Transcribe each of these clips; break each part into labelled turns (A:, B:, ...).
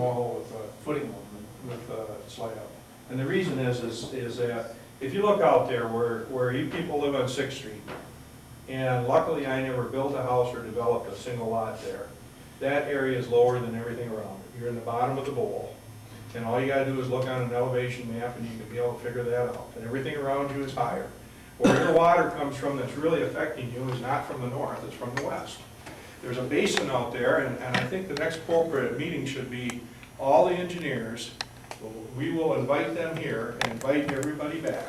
A: small hole with footing movement with slide out. And the reason is that if you look out there where you people live on 6th Street, and luckily I never built a house or developed a single lot there, that area is lower than everything around it. You're in the bottom of the bowl, and all you gotta do is look on an elevation map and you can be able to figure that out. And everything around you is higher. Where your water comes from that's really affecting you is not from the north, it's from the west. There's a basin out there, and I think the next appropriate meeting should be all the engineers. We will invite them here and invite everybody back.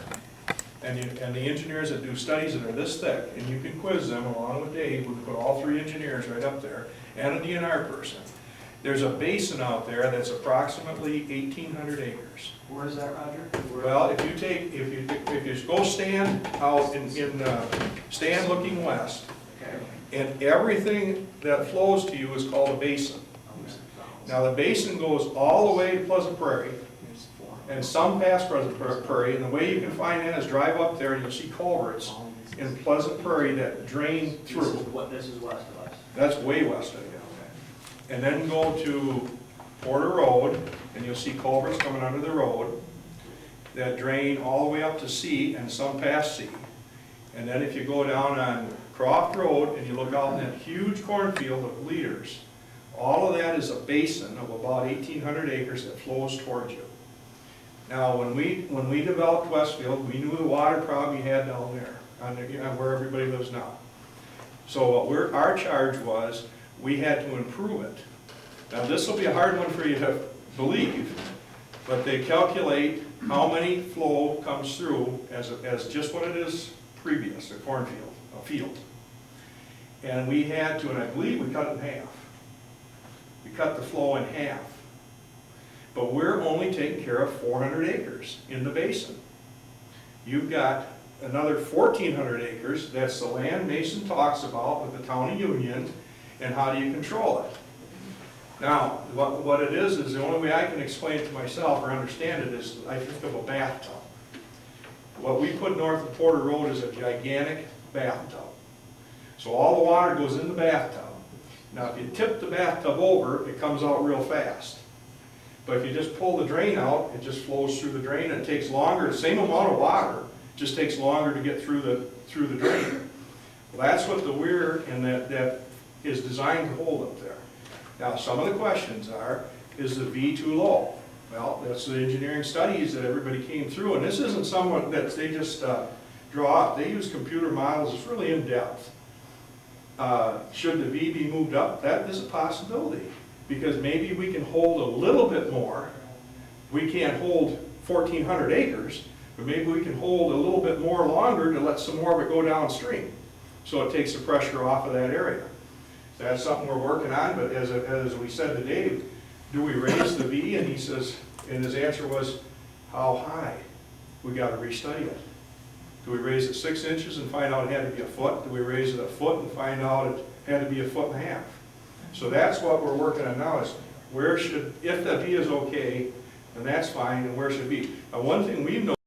A: And the engineers that do studies that are this thick, and you can quiz them along with Dave, we put all 3 engineers right up there, and a DNR person. There's a basin out there that's approximately 1,800 acres.
B: Where is that, Roger?
A: Well, if you go stand out stand looking west,
B: Okay.
A: and everything that flows to you is called a basin. Now the basin goes all the way to Pleasant Prairie, and some past Pleasant Prairie, and the way you can find that is drive up there and you'll see culverts in Pleasant Prairie that drain through.
B: This is west of us.
A: That's way west of you. And then go to Porter Road, and you'll see culverts coming under the road that drain all the way up to C and some past C. And then if you go down on Croft Road and you look out in that huge cornfield of leaders, all of that is a basin of about 1,800 acres that flows towards you. Now, when we developed Westfield, we knew the water problem you had down there, on where everybody lives now. So what our charge was, we had to improve it. Now, this will be a hard one for you to believe, but they calculate how many flow comes through as just what it is previous, a cornfield, a field. And we had to, and I believe we cut it in half. We cut the flow in half. But we're only taking care of 400 acres in the basin. You've got another 1,400 acres, that's the land Mason talks about with the town of Union, and how do you control it? Now, what it is the only way I can explain it to myself or understand it is I think of a bathtub. What we put north of Porter Road is a gigantic bathtub. So all the water goes in the bathtub. Now, if you tip the bathtub over, it comes out real fast. But if you just pull the drain out, it just flows through the drain, and it takes longer, the same amount of water, just takes longer to get through the drain. Well, that's what the weir and that is designed to hold up there. Now, some of the questions are, is the V too low? Well, that's the engineering studies that everybody came through, and this isn't someone that they just draw up. They use computer models, it's really in depth. Should the V be moved up? That is a possibility, because maybe we can hold a little bit more. We can't hold 1,400 acres, but maybe we can hold a little bit more longer to let some more of it go downstream, so it takes the pressure off of that area. That's something we're working on, but as we said to Dave, do we raise the V? And he says, and his answer was, how high? We got to restudy it. Do we raise it 6 inches and find out it had to be a foot? Do we raise it a foot and find out it had to be a foot and a half? So that's what we're working on now, is where should, if the V is okay, then that's fine, and where should it be? Now, one thing we've noticed